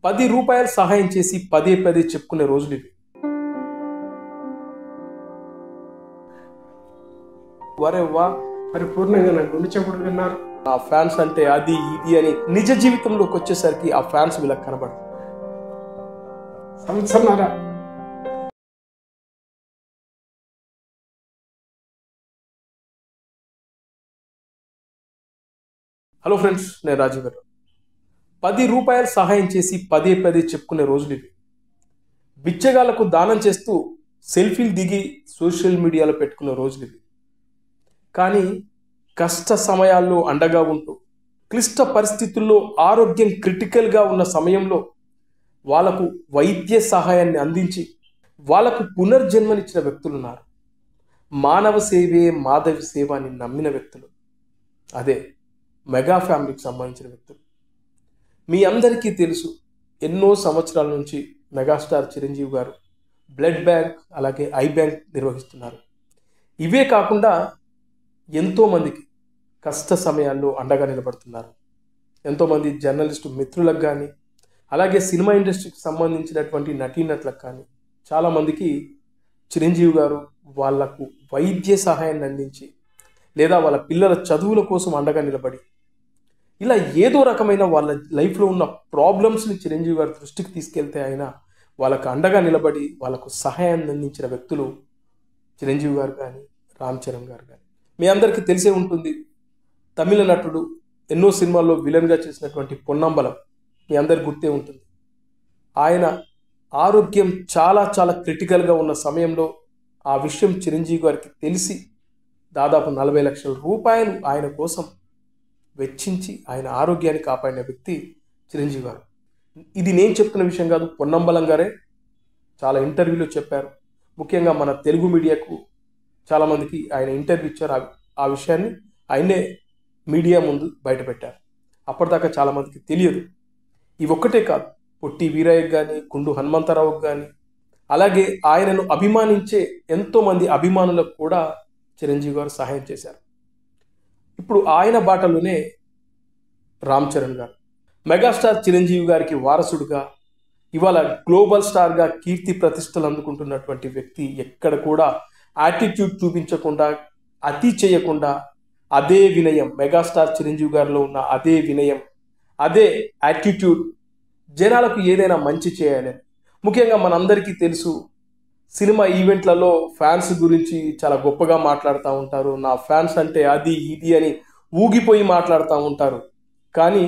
రూ. 10 సహాయం చేసి పదే పదే చెప్పుకునే రోజులు ఇవి. వరేవ్వా, పరిపూర్ణంగా నా గుండె చప్పుడు విన్నారు. ఆ ఫ్యాన్స్ అంటే అది ఇది అని నిజ జీవితంలోకి వచ్చేసరికి ఆ ఫ్యాన్స్ వీళ్ళకి కనబడరు. సంవత్సరంన్నర హలో ఫ్రెండ్స్, నేను రాజీవ్ గారు. రూ. 10 సహాయం చేసి పదే పదే చెప్పుకునే రోజులు ఇవి. బిచ్చగాళ్లకు దానం చేస్తూ సెల్ఫీలు దిగి సోషల్ మీడియాలో పెట్టుకునే రోజులు ఇవి. కానీ కష్ట సమయాల్లో అండగా ఉంటూ, క్లిష్ట పరిస్థితుల్లో ఆరోగ్యం క్రిటికల్గా ఉన్న సమయంలో వాళ్లకు వైద్య సహాయాన్ని అందించి వాళ్లకు పునర్జన్మనిచ్చిన వ్యక్తులున్నారు. మానవ సేవే మాధవి సేవ అని నమ్మిన వ్యక్తులు, అదే మెగా ఫ్యామిలీకి సంబంధించిన వ్యక్తులు. మీ అందరికీ తెలుసు, ఎన్నో సంవత్సరాల నుంచి మెగాస్టార్ చిరంజీవి గారు బ్లడ్ బ్యాంక్ అలాగే ఐ బ్యాంక్ నిర్వహిస్తున్నారు. ఇవే కాకుండా ఎంతోమందికి కష్ట సమయాల్లో అండగా నిలబడుతున్నారు. ఎంతోమంది జర్నలిస్టు మిత్రులకు కానీ, అలాగే సినిమా ఇండస్ట్రీకి సంబంధించినటువంటి నటీనటులకు కానీ చాలామందికి చిరంజీవి గారు వాళ్లకు వైద్య సహాయాన్ని అందించి, లేదా వాళ్ళ పిల్లల చదువుల కోసం అండగా నిలబడి, ఇలా ఏదో రకమైన వాళ్ళ లైఫ్లో ఉన్న ప్రాబ్లమ్స్ని చిరంజీవి గారి దృష్టికి తీసుకెళ్తే ఆయన వాళ్ళకు అండగా నిలబడి వాళ్ళకు సహాయాన్ని అందించిన వ్యక్తులు చిరంజీవి గారు కానీ, రామ్ చరణ్ గారు కానీ. మీ అందరికీ తెలిసే ఉంటుంది, తమిళ నటుడు, ఎన్నో సినిమాల్లో విలన్గా చేసినటువంటి పొన్నంబలం మీ అందరికి గుర్తే ఉంటుంది. ఆయన ఆరోగ్యం చాలా చాలా క్రిటికల్గా ఉన్న సమయంలో ఆ విషయం చిరంజీవి గారికి తెలిసి దాదాపు 40 లక్షల రూపాయలు ఆయన కోసం వెచ్చించి ఆయన ఆరోగ్యాన్ని కాపాడిన వ్యక్తి చిరంజీవి గారు. ఇది నేను చెప్తున్న విషయం కాదు, పొన్నంబలం గారే చాలా ఇంటర్వ్యూలో చెప్పారు. ముఖ్యంగా మన తెలుగు మీడియాకు చాలామందికి ఆయన ఇంటర్వ్యూ ఇచ్చారు. ఆ విషయాన్ని ఆయనే మీడియా ముందు బయటపెట్టారు. అప్పటిదాకా చాలామందికి తెలియదు. ఇవి ఒక్కటే కాదు, పొట్టి వీరయ్యకు కానీ, గుండు హనుమంతరావుకు కానీ, అలాగే ఆయనను అభిమానించే ఎంతోమంది అభిమానులకు కూడా చిరంజీవి గారు సహాయం చేశారు. ఇప్పుడు ఆయన బాటలోనే రామ్ చరణ్ గారు, మెగాస్టార్ చిరంజీవి గారికి వారసుడుగా ఇవాళ గ్లోబల్ స్టార్గా కీర్తి ప్రతిష్టలు అందుకుంటున్నటువంటి వ్యక్తి ఎక్కడ కూడా యాటిట్యూడ్ చూపించకుండా, అతి చేయకుండా, అదే వినయం, మెగాస్టార్ చిరంజీవి గారిలో ఉన్న అదే వినయం, అదే యాటిట్యూడ్, జనాలకు ఏదైనా మంచి చేయాలని. ముఖ్యంగా మనందరికీ తెలుసు, సినిమా ఈవెంట్లలో ఫ్యాన్స్ గురించి చాలా గొప్పగా మాట్లాడుతూ ఉంటారు. నా ఫ్యాన్స్ అంటే అది ఇది అని ఊగిపోయి మాట్లాడుతూ ఉంటారు. కానీ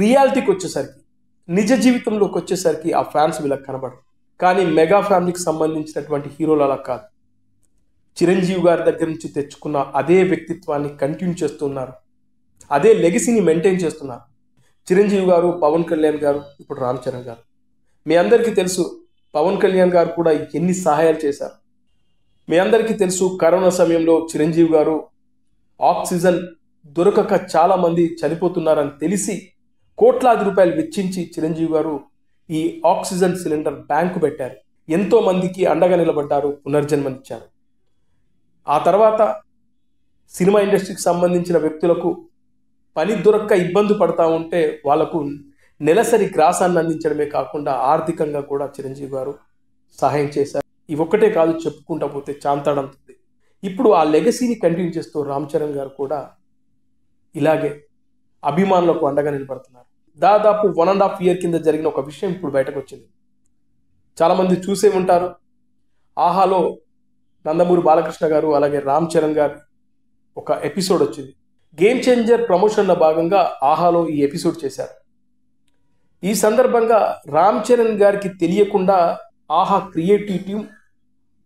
రియాలిటీకి వచ్చేసరికి, నిజ జీవితంలోకి వచ్చేసరికి ఆ ఫ్యాన్స్ వీళ్ళకి కనబడరు. కానీ మెగా ఫ్యామిలీకి సంబంధించినటువంటి హీరోలు అలా కాదు. చిరంజీవి గారి దగ్గర నుంచి తెచ్చుకున్న అదే వ్యక్తిత్వాన్ని కంటిన్యూ చేస్తున్నారు, అదే లెగసీని మెయింటైన్ చేస్తున్నారు. చిరంజీవి గారు, పవన్ కళ్యాణ్ గారు, ఇప్పుడు రామ్ చరణ్ గారు. మీ అందరికీ తెలుసు, పవన్ కళ్యాణ్ గారు కూడా ఎన్ని సహాయాలు చేశారు. మీ అందరికీ తెలుసు, కరోనా సమయంలో చిరంజీవి గారు ఆక్సిజన్ దొరకక చాలామంది చనిపోతున్నారని తెలిసి కోట్లాది రూపాయలు వెచ్చించి చిరంజీవి గారు ఈ ఆక్సిజన్ సిలిండర్ బ్యాంకు పెట్టారు. ఎంతో మందికి అండగా నిలబడ్డారు, పునర్జన్మనిచ్చారు. ఆ తర్వాత సినిమా ఇండస్ట్రీకి సంబంధించిన వ్యక్తులకు పని దొరక్క ఇబ్బంది పడతా ఉంటే వాళ్లకు నెలసరి గ్రాసాన్ని అందించడమే కాకుండా ఆర్థికంగా కూడా చిరంజీవి గారు సహాయం చేశారు. ఇవొక్కటే కాదు, చెప్పుకుంటా పోతే చాంతాడంతుంది. ఇప్పుడు ఆ లెగసీని కంటిన్యూ చేస్తూ రామ్ చరణ్ గారు కూడా ఇలాగే అభిమానులకు అండగా నిలబడుతున్నారు. దాదాపు 1.5 year కింద జరిగిన ఒక విషయం ఇప్పుడు బయటకు వచ్చింది. చాలామంది చూసే ఉంటారు. ఆహాలో నందమూరి బాలకృష్ణ గారు అలాగే రామ్ చరణ్ గారు ఒక ఎపిసోడ్ వచ్చింది. గేమ్ చేంజర్ ప్రమోషన్లో భాగంగా ఆహాలో ఈ ఎపిసోడ్ చేశారు. ఈ సందర్భంగా రామ్ చరణ్ గారికి తెలియకుండా ఆహా క్రియేటివ్ టీం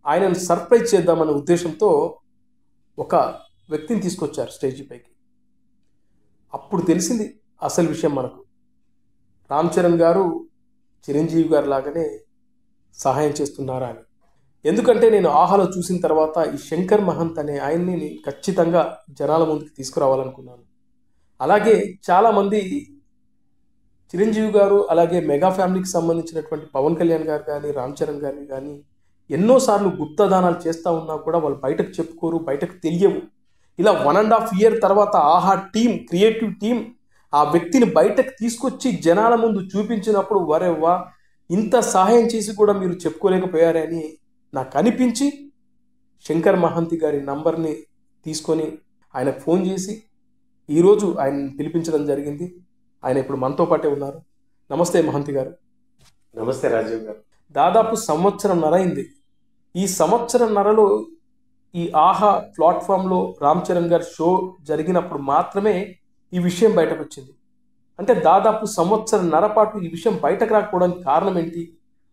ఆయనను సర్ప్రైజ్ చేద్దామనే ఉద్దేశంతో ఒక వ్యక్తిని తీసుకొచ్చారు స్టేజీ పైకి. అప్పుడు తెలిసింది అసలు విషయం మనకు. రామ్ చరణ్ గారు చిరంజీవి గారు లాగానే సహాయం చేస్తున్నారా అని. ఎందుకంటే నేను ఆహాలో చూసిన తర్వాత ఈ శంకర్ మహంత్ అనే ఆయన్ని ఖచ్చితంగా జనాల ముందుకు తీసుకురావాలనుకున్నాను. అలాగే చాలామంది చిరంజీవి గారు అలాగే మెగా ఫ్యామిలీకి సంబంధించినటువంటి పవన్ కళ్యాణ్ గారు కానీ, రామ్ చరణ్ గారిని కానీ ఎన్నోసార్లు గుప్తదానాలు చేస్తూ ఉన్నా కూడా వాళ్ళు బయటకు చెప్పుకోరు, బయటకు తెలియవు. ఇలా 1.5 year తర్వాత ఆహా టీం, క్రియేటివ్ టీం ఆ వ్యక్తిని బయటకు తీసుకొచ్చి జనాల ముందు చూపించినప్పుడు వరేవా ఇంత సహాయం చేసి కూడా మీరు చెప్పుకోలేకపోయారని నాకు అనిపించి శంకర్ మహంతి గారి నంబర్ని తీసుకొని ఆయనకు ఫోన్ చేసి ఈరోజు ఆయన పిలిపించడం జరిగింది. ఆయన ఇప్పుడు మనతో పాటే ఉన్నారు. నమస్తే మహంతి గారు. నమస్తే రాజీవ్ గారు. దాదాపు సంవత్సరంన్నర అయింది. ఈ సంవత్సరంన్నరలో ఈ ఆహా ప్లాట్ఫామ్లో రామ్ చరణ్ గారి షో జరిగినప్పుడు మాత్రమే ఈ విషయం బయటకు వచ్చింది. అంటే దాదాపు సంవత్సరంన్నర పాటు ఈ విషయం బయటకు రాకపోవడానికి కారణం ఏంటి?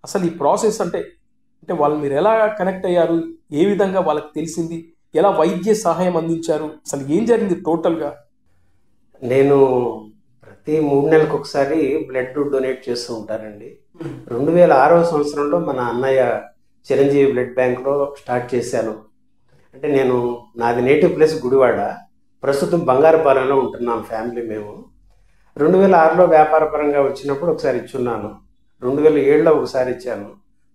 అసలు ఈ ప్రాసెస్ అంటే వాళ్ళు మీరు ఎలా కనెక్ట్ అయ్యారు, ఏ విధంగా వాళ్ళకి తెలిసింది, ఎలా వైద్య సహాయం అందించారు, అసలు ఏం జరిగింది టోటల్గా? నేను ప్రతి 3 నెలలకు ఒకసారి బ్లడ్ డొనేట్ చేస్తూ ఉంటానండి. 2006వ సంవత్సరంలో మన అన్నయ్య చిరంజీవి బ్లడ్ బ్యాంక్లో స్టార్ట్ చేశాను. అంటే నాది నేటివ్ ప్లేస్ గుడివాడ, ప్రస్తుతం బంగారుపాలెంలో ఉంటున్నాం ఫ్యామిలీ మేము. 2006లో వ్యాపారపరంగా వచ్చినప్పుడు ఒకసారి ఇచ్చున్నాను, 2007లో ఒకసారి ఇచ్చాను,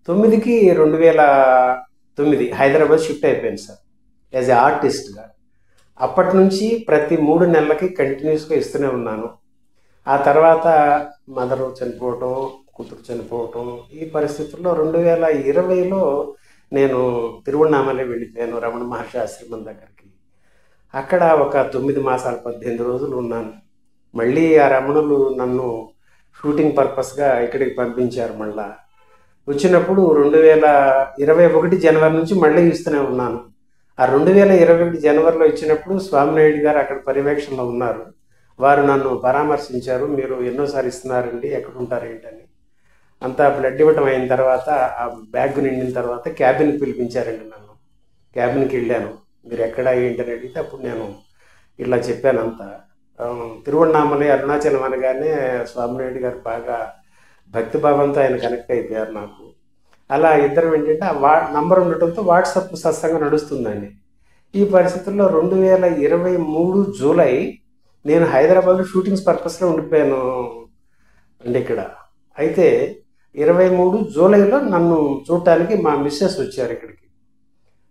9కి 2009 హైదరాబాద్ షిఫ్ట్ అయిపోయింది సార్ యాజ్ ఏ ఆర్టిస్ట్గా. అప్పటి నుంచి ప్రతి 3 నెలలకి కంటిన్యూస్గా ఇస్తూనే ఉన్నాను. ఆ తర్వాత మదర్ చనిపోవటం, కూతురు చనిపోవటం, ఈ పరిస్థితుల్లో 2020లో నేను తిరువణామలై వెళ్ళిపోయాను రమణ మహర్షి ఆశ్రమం దగ్గరికి. అక్కడ ఒక 9 మాసాలు 18 రోజులు ఉన్నాను. మళ్ళీ ఆ రమణులు నన్ను షూటింగ్ పర్పస్గా ఇక్కడికి పంపించారు. మళ్ళా వచ్చినప్పుడు 2021 జనవరి నుంచి మళ్ళీ ఇస్తూనే ఉన్నాను. ఆ 2021 జనవరిలో ఇచ్చినప్పుడు స్వామినాయుడు గారు అక్కడ పర్యవేక్షణలో ఉన్నారు. వారు నన్ను పరామర్శించారు. మీరు ఎన్నోసారి ఇస్తున్నారండి, ఎక్కడ ఉంటారు ఏంటని. అంతా బ్లడ్ ఇవ్వటం అయిన తర్వాత ఆ బ్యాగ్ నిండిన తర్వాత క్యాబిన్కి పిలిపించారండి నన్ను. క్యాబిన్కి వెళ్ళాను. మీరు ఎక్కడ ఏంటని అడిగితే అప్పుడు నేను ఇలా చెప్పాను అంతా. తిరువణామలై అరుణాచలం అనగానే స్వామినాయుడు గారు బాగా భక్తిభావంతో ఆయన కనెక్ట్ అయిపోయారు నాకు. అలా ఇద్దరం ఏంటంటే ఆ నంబర్ ఉండటంతో వాట్సాప్ సత్సంగం నడుస్తుందండి. ఈ పరిస్థితుల్లో 2023 జూలై నేను హైదరాబాద్లో షూటింగ్స్ పర్పస్లో ఉండిపోయాను అండి ఇక్కడ. అయితే 23 జూలైలో నన్ను చూడటానికి మా మిస్సెస్ వచ్చారు ఇక్కడికి.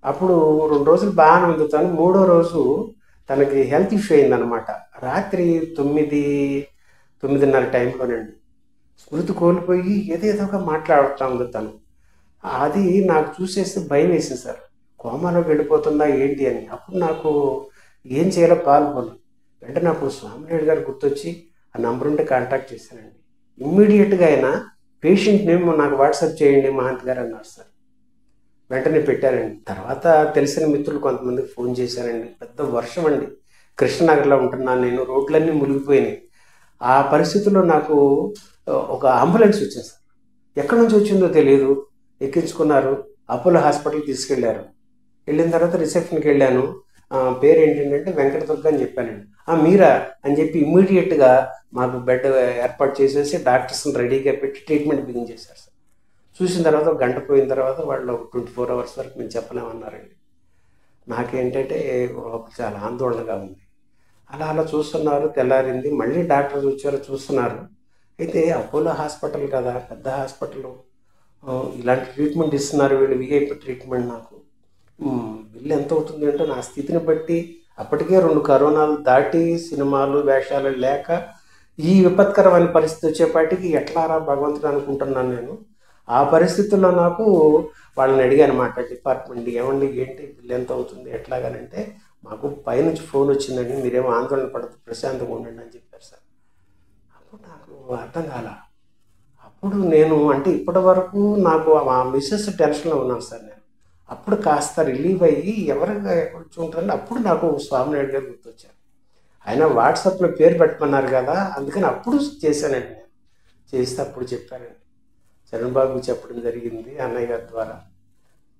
అప్పుడు 2 రోజులు బాగానే అందుతాను. 3వ రోజు తనకి హెల్త్ ఇష్యూ అయిందనమాట. రాత్రి 9:30 టైంలోనండి స్మృతి కోల్పోయి ఏదేదోగా మాట్లాడుతూ ఉంది తను. అది నాకు చూసేస్తే భయం వేసింది సార్, కోమాలోకి వెళ్ళిపోతుందా ఏంటి అని. అప్పుడు నాకు ఏం చేయాలో పాల్గొను. వెంటనే అప్పుడు స్వామినాయుడు గారు గుర్తొచ్చి ఆ నంబర్ ఉంటే కాంటాక్ట్ చేశానండి. ఇమ్మీడియట్గా ఆయన పేషెంట్ నేమ్ నాకు వాట్సాప్ చేయండి మహంత్ గారు అన్నారు సార్. వెంటనే పెట్టానండి. తర్వాత తెలిసిన మిత్రులు కొంతమందికి ఫోన్ చేశానండి. పెద్ద వర్షం అండి, కృష్ణనగర్లో ఉంటున్నాను నేను, రోడ్లన్నీ మునిగిపోయినాయి. ఆ పరిస్థితుల్లో నాకు ఒక అంబులెన్స్ వచ్చింది సార్. ఎక్కడి నుంచి వచ్చిందో తెలియదు. ఎక్కించుకున్నారు, అపోలో హాస్పిటల్కి తీసుకెళ్లారు. వెళ్ళిన తర్వాత రిసెప్షన్కి వెళ్ళాను. పేరు ఏంటంటే వెంకటదుర్గ అని చెప్పానండి. మీరా అని చెప్పి ఇమ్మీడియట్గా మాకు బెడ్ ఏర్పాటు చేసేసి డాక్టర్స్ని రెడీగా పెట్టి ట్రీట్మెంట్ బిగిన్ చేశారు సార్. చూసిన తర్వాత 1 గంట పోయిన తర్వాత వాళ్ళు 24 అవర్స్ వరకు మేము చెప్పలేమన్నారండి. నాకేంటంటే చాలా ఆందోళనగా ఉంది. అలా చూస్తున్నారు. తెల్లారింది, మళ్ళీ డాక్టర్స్ వచ్చారు, చూస్తున్నారు. అయితే అపోలో హాస్పిటల్ కదా, పెద్ద హాస్పిటల్, ఇలాంటి ట్రీట్మెంట్ ఇస్తున్నారు వీళ్ళు, విఐపి ట్రీట్మెంట్. నాకు బిల్లు ఎంత అవుతుంది అంటే నా స్థితిని బట్టి అప్పటికే 2 కరోనాలు దాటి సినిమాలు వేషాలు లేక ఈ విపత్కరమైన పరిస్థితి వచ్చేపాటికి ఎట్లారా భగవంతుడు అనుకుంటున్నాను నేను. ఆ పరిస్థితుల్లో నాకు వాళ్ళని అడిగాను అన్నమాట డిపార్ట్మెంట్, ఏమండి ఏంటి బిల్లు ఎంత అవుతుంది ఎట్లాగానంటే, మాకు పైనుంచి ఫోన్ వచ్చిందండి, మీరేమో ఆందోళన పడదు ప్రశాంతంగా ఉండండి అని చెప్పారు సార్. అప్పుడు నాకు అర్థం కాల. అప్పుడు నేను అంటే ఇప్పటి వరకు నాకు మా మిస్సెస్ టెన్షన్లో ఉన్నాను సార్ నేను. అప్పుడు కాస్త రిలీవ్ అయ్యి ఎవరైనా కూర్చుంటారని అప్పుడు నాకు స్వామినాయుడు గారు గుర్తొచ్చారు. ఆయన వాట్సాప్లో పేరు పెట్టమన్నారు కదా, అందుకని అప్పుడు చేశానండి. నేను చేస్తే అప్పుడు చెప్పానండి, చరణ్ బాబు చెప్పడం జరిగింది అన్నయ్య గారి ద్వారా,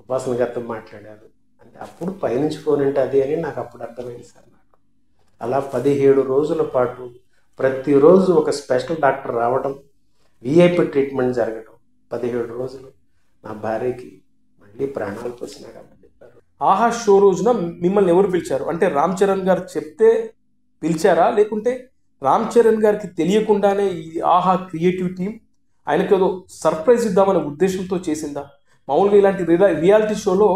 ఉపాసన గారితో మాట్లాడారు అంటే అప్పుడు పైనుంచి ఫోన్ అంటే అది అని నాకు అప్పుడు అర్థమైంది సార్. నాకు అలా 17 రోజుల పాటు ప్రతిరోజు ఒక స్పెషల్ డాక్టర్ రావడం, విఐపి ట్రీట్మెంట్ జరగడం, 17 రోజులు నా భార్యకి మళ్ళీ ప్రాణాలు పోసినా కాబట్టి చెప్పారు. ఆహా షో రోజున మిమ్మల్ని ఎవరు పిలిచారు? అంటే రామ్ చరణ్ గారు చెప్తే పిలిచారా, లేకుంటే రామ్ చరణ్ గారికి తెలియకుండానే ఈ ఆహా క్రియేటివ్ టీం ఆయనకు ఏదో సర్ప్రైజ్ ఇద్దామనే ఉద్దేశంతో చేసిందా? మామూలుగా ఇలాంటి రియాలిటీ షోలో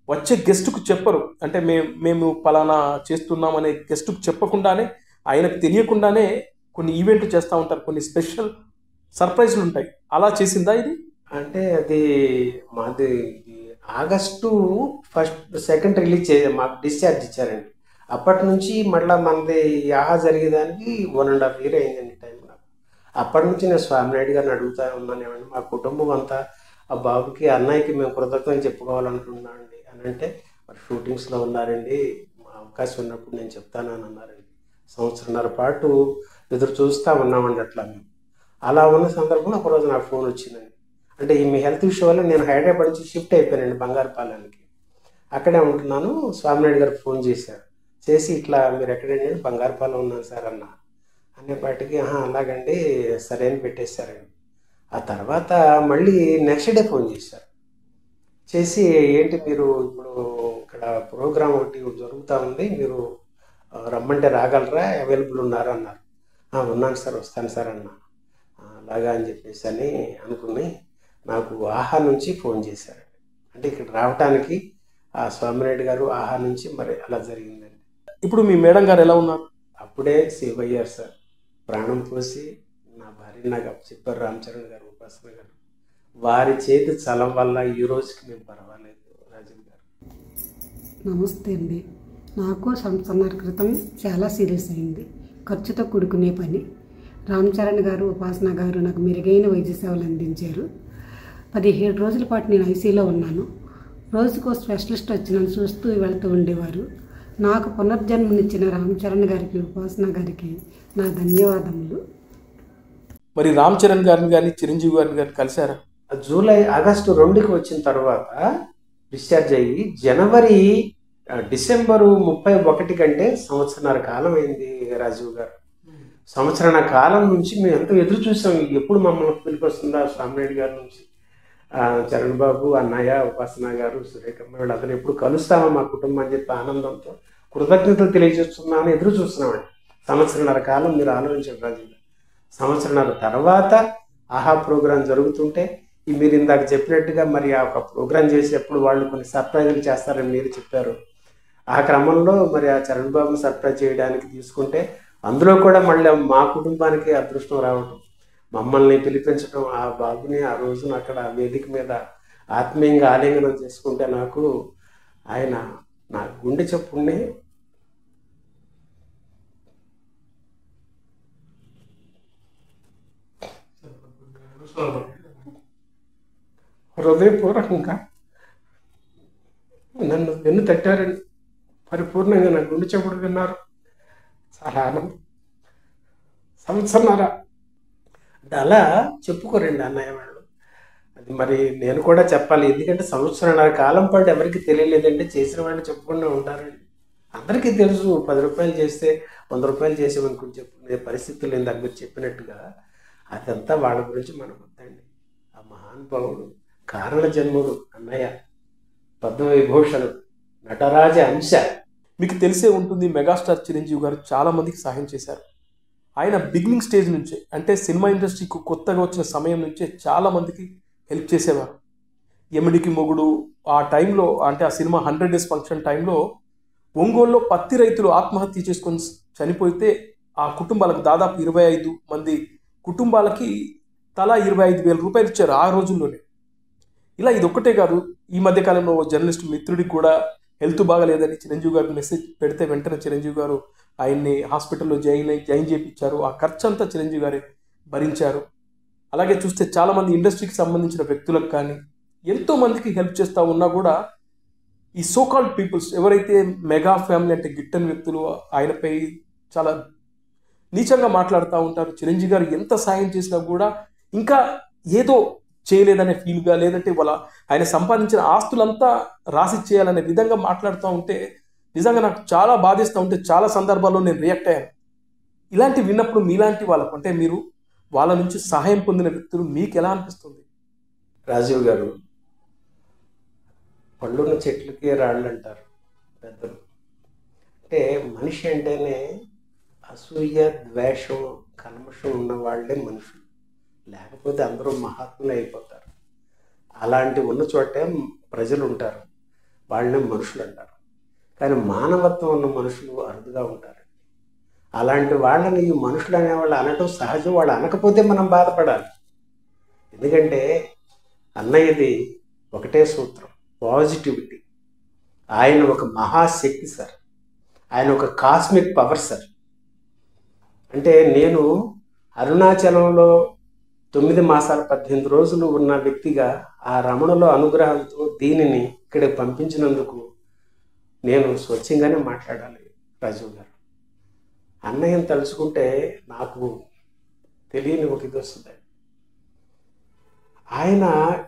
వచ్చే గెస్ట్కు చెప్పరు, అంటే మేము పలానా చేస్తున్నామనే గెస్ట్కు చెప్పకుండానే, ఆయనకు తెలియకుండానే కొన్ని ఈవెంట్లు చేస్తూ ఉంటారు, కొన్ని స్పెషల్ సర్ప్రైజ్లు ఉంటాయి. అలా చేసిందా ఇది? అంటే అది మాది ఆగస్టు 2nd రిలీజ్ మాకు డిశ్చార్జ్ ఇచ్చారండి. అప్పటి నుంచి మళ్ళీ మనది ఆహా జరిగేదానికి 1.5 year అయిందండి టైం నాకు. అప్పటి నుంచి నేను స్వామినాయుడు గారిని అడుగుతా ఉన్నాను, ఏమండి మా కుటుంబం అంతా ఆ బాబుకి అన్నయ్యకి మేము కృతజ్ఞతలు చెప్పుకోవాలనుకుంటున్నామండి అని అంటే, మరి షూటింగ్స్లో ఉన్నారండి, మా అవకాశం ఉన్నప్పుడు నేను చెప్తానని అన్నారండి. 1.5 పాటు ఎదురు చూస్తూ ఉన్నామండి అట్లా మేము. అలా ఉన్న సందర్భంలో ఒకరోజు నాకు ఫోన్ వచ్చిందండి. అంటే మీ హెల్త్ ఇష్యూ వల్ల నేను హైదరాబాద్ నుంచి షిఫ్ట్ అయిపోయానండి బంగారుపాలెంకి. అక్కడే ఉంటున్నాను. స్వామినాయుడు గారికి ఫోన్ చేశారు. చేసి ఇట్లా మీరు ఎక్కడండి? బంగారుపాలెం ఉన్నాను సార్ అన్న అనేపాటికి అలాగండి సరే అని పెట్టేశారండి. ఆ తర్వాత మళ్ళీ నెక్స్ట్ డే ఫోన్ చేశారు. చేసి ఏంటి మీరు ఇప్పుడు ఇక్కడ ప్రోగ్రామ్ ఒకటి జరుగుతూ ఉంది, మీరు రమ్మంటే రాగలరా, అవైలబుల్ ఉన్నారా అన్నారు. ఉన్నాను సార్, వస్తాను సార్ అన్న. అలాగా అని చెప్పేసి అని అనుకుని నాకు ఆహా నుంచి ఫోన్ చేశారండి. అంటే ఇక్కడ రావటానికి ఆ స్వామినాయుడు గారు ఆహా నుంచి మరి అలా జరిగిందండి. ఇప్పుడు మీ మేడం గారు ఎలా ఉన్నారు? అప్పుడే సేవ్ అయ్యారు సార్. ప్రాణం పోసి నా భార్య నాకు చెప్పారు, రామచరణ్ గారు, ఉపాసన గారు. వారి చేతి చలం వల్ల ఈ రోజుకి మేము పర్వాలేదు. రాజీవ్ గారు నమస్తే అండి. నాకు సంవత్సరాల క్రితం చాలా సీరియస్ అయింది, ఖర్చుతో కూడుకునే పని. రామచరణ్ గారు, ఉపాసన గారు నాకు మెరుగైన వైద్య సేవలు అందించారు. 17 రోజుల పాటు నేను ఐసీలో ఉన్నాను. రోజుకో స్పెషలిస్ట్ వచ్చి నన్ను చూస్తూ వెళ్తూ ఉండేవారు. నాకు పునర్జన్మనిచ్చిన రామచరణ్ గారికి, ఉపాసన గారికి నా ధన్యవాదములు. మరి రామ్ చరణ్ గారిని కానీ చిరంజీవి గారిని కానీ కలిశారా? ఆగస్టు 2కి వచ్చిన తర్వాత డిశ్చార్జ్ అయ్యి డిసెంబరు 31 కంటే 1.5 కాలం అయింది రాజీవ్ గారు. 1.5 కాలం నుంచి మేము ఎంతో ఎదురు చూసాం, ఎప్పుడు మమ్మల్ని పిలిపొస్తుందా స్వామినాయుడు గారి నుంచి. చరణ్ బాబు, అన్నయ్య, ఉపాసన గారు, సురేఖమ్మ వీళ్ళందరూ ఎప్పుడు కలుస్తామా మా కుటుంబం అని చెప్పి ఆనందంతో కృతజ్ఞతలు తెలియజేస్తున్నామని ఎదురు చూస్తున్నామండి. 1.5 కాలం మీరు ఆలోచించండి రాజీవ్ గారు. 1.5 తర్వాత ఆహా ప్రోగ్రాం జరుగుతుంటే మీరు ఇందాక చెప్పినట్టుగా మరి ఆ ఒక ప్రోగ్రాం చేసేటప్పుడు వాళ్ళు కొన్ని సర్ప్రైజులు చేస్తారని మీరు చెప్పారు. ఆ క్రమంలో మరి ఆ చరణ్ బాబుని సర్ప్రైజ్ చేయడానికి తీసుకుంటే అందులో కూడా మళ్ళీ మా కుటుంబానికి అదృష్టం రావడం, మమ్మల్ని పిలిపించడం, ఆ బాబుని ఆ రోజున అక్కడ వేదిక మీద ఆత్మీయంగా ఆలింగనం చేసుకుంటే నాకు ఆయన నా గుండె చప్పుడిని హృదయపూర్వకంగా నన్ను వెన్ను తట్టారని పరిపూర్ణంగా నా గుండె చప్పుడు విన్నారు. చాలా ఆనందం. 1.5 అంటే అలా చెప్పుకోరండి అన్నయ్య వాళ్ళు. అది మరి నేను కూడా చెప్పాలి, ఎందుకంటే 1.5 కాలం పాటు ఎవరికి తెలియలేదంటే చేసిన వాళ్ళు చెప్పుకుంటూ ఉంటారండి. అందరికీ తెలుసు 10 రూపాయలు చేస్తే 100 రూపాయలు చేసేమనుకుని చెప్పుకునే పరిస్థితులు ఇందాక మీరు చెప్పినట్టుగా అదంతా వాళ్ళ గురించి మనం వద్దండి. ఆ మహానుభావుడు, కారణ జన్ముడు అన్నయ్య, పద్మవిభూషణుడు, నటరాజ అంశ. మీకు తెలిసే ఉంటుంది, మెగాస్టార్ చిరంజీవి గారు చాలా మందికి సహాయం చేశారు. ఆయన బిగినింగ్ స్టేజ్ నుంచే, అంటే సినిమా ఇండస్ట్రీకి కొత్తగా వచ్చిన సమయం నుంచే చాలా మందికి హెల్ప్ చేసేవారు. ఎమిడికి మొగుడు ఆ టైంలో, అంటే ఆ సినిమా 100 days ఫంక్షన్ టైంలో ఒంగోలులో పత్తి రైతులు ఆత్మహత్య చేసుకొని చనిపోతే ఆ కుటుంబాలకు దాదాపు 25 మంది కుటుంబాలకి తలా 25,000 రూపాయలు ఇచ్చారు ఆ రోజుల్లోనే. ఇలా ఇదొక్కటే కాదు, ఈ మధ్యకాలంలో జర్నలిస్ట్ మిత్రుడికి కూడా హెల్త్ బాగాలేదని చిరంజీవి గారికి మెసేజ్ పెడితే వెంటనే చిరంజీవి గారు ఆయన్ని హాస్పిటల్లో జాయిన్ చేయించారు. ఆ ఖర్చు అంతా చిరంజీవి గారే భరించారు. అలాగే చూస్తే చాలామంది ఇండస్ట్రీకి సంబంధించిన వ్యక్తులకు కానీ ఎంతోమందికి హెల్ప్ చేస్తూ ఉన్నా కూడా ఈ సోకాల్డ్ పీపుల్స్ ఎవరైతే మెగా ఫ్యామిలీ అంటే గిట్టని వ్యక్తులు ఆయనపై చాలా నీచంగా మాట్లాడుతూ ఉంటారు. చిరంజీవి గారు ఎంత సాయం చేసినా కూడా ఇంకా ఏదో చేయలేదనే ఫీల్గా, లేదంటే ఆయన సంపాదించిన ఆస్తులంతా రాసి చేయాలనే విధంగా మాట్లాడుతూ ఉంటే నిజంగా నాకు చాలా బాధిస్తూ ఉంటే చాలా సందర్భాల్లో నేను రియాక్ట్ అయ్యాను. ఇలాంటి విన్నప్పుడు మీలాంటి వాళ్ళకు, అంటే మీరు వాళ్ళ నుంచి సహాయం పొందిన వ్యక్తులు, మీకు ఎలా అనిపిస్తుంది? రాజీవ్ గారు, పళ్ళున్న చెట్లకి రాళ్ళు అంటారు పెద్దలు. అంటే మనిషి అంటేనే అసూయ, ద్వేషం, కల్మషం ఉన్న వాళ్ళే మనుషులు. లేకపోతే అందరూ మహాత్ములు అయిపోతారు. అలాంటి ఉన్న చోటే ప్రజలు ఉంటారు, వాళ్ళనే మనుషులు అంటారు. కానీ మానవత్వం ఉన్న మనుషులు అరుదుగా ఉంటారు. అలాంటి వాళ్ళని ఈ మనుషులు అనేవాళ్ళు అనటం సహజం. వాళ్ళు అనకపోతే మనం బాధపడాలి. ఎందుకంటే అన్నయ్యది ఒకటే సూత్రం, పాజిటివిటీ. ఆయన ఒక మహాశక్తి సార్, ఆయన ఒక కాస్మిక్ పవర్ సార్. అంటే నేను అరుణాచలంలో 9 మాసాల 18 రోజులు ఉన్న వ్యక్తిగా ఆ రమణలో అనుగ్రహంతో దీనిని ఇక్కడికి పంపించినందుకు నేను స్వచ్ఛంగానే మాట్లాడాలి రాజీవ్ గారు. అన్నయ్యని తలుచుకుంటే నాకు తెలియని ఒక ఇది వస్తుంది. ఆయన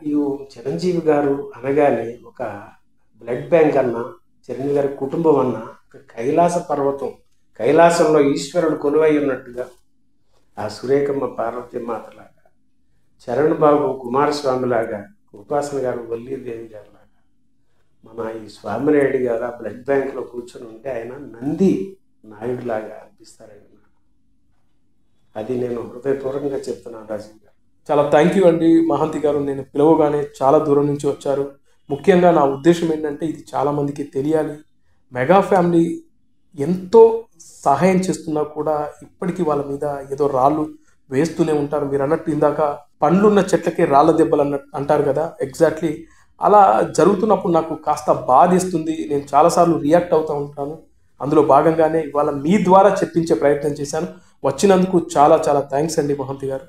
ఈ చిరంజీవి గారు అనగానే ఒక బ్లడ్ బ్యాంక్ అన్న, చిరంజీవి గారి కుటుంబం అన్న ఒక కైలాస పర్వతం, కైలాసంలో ఈశ్వరుడు కొలువై ఉన్నట్టుగా, ఆ సురేఖమ్మ పార్వతీ మాతలాగా, చరణ్ బాబు కుమారస్వామి లాగా, ఉపాసన గారు వల్లీదేవి గారు లాగా, మన ఈ స్వామినాయుడు గారు ఆ బ్లడ్ బ్యాంక్లో కూర్చొని ఉంటే ఆయన నంది నాయుడులాగా అనిపిస్తారండి. అది నేను హృదయపూర్వకంగా చెప్తున్నాను రాజీవ్ గారు. చాలా థ్యాంక్ యూ అండి మహంతి గారు. నేను పిలవగానే చాలా దూరం నుంచి వచ్చారు. ముఖ్యంగా నా ఉద్దేశం ఏంటంటే ఇది చాలామందికి తెలియాలి. మెగా ఫ్యామిలీ ఎంతో సహాయం చేస్తున్నా కూడా ఇప్పటికీ వాళ్ళ మీద ఏదో రాళ్ళు వేస్తూనే ఉంటారు. మీరు అన్నట్టు ఇందాక పండ్లున్న చెట్లకే రాళ్ళ దెబ్బలు అంటారు కదా, ఎగ్జాక్ట్లీ అలా జరుగుతున్నప్పుడు నాకు కాస్త బాధేస్తుంది. నేను చాలాసార్లు రియాక్ట్ అవుతూ ఉంటాను. అందులో భాగంగానే ఇవాళ మీ ద్వారా చెప్పించే ప్రయత్నం చేశాను. వచ్చినందుకు చాలా చాలా థ్యాంక్స్ అండి మహంతి గారు.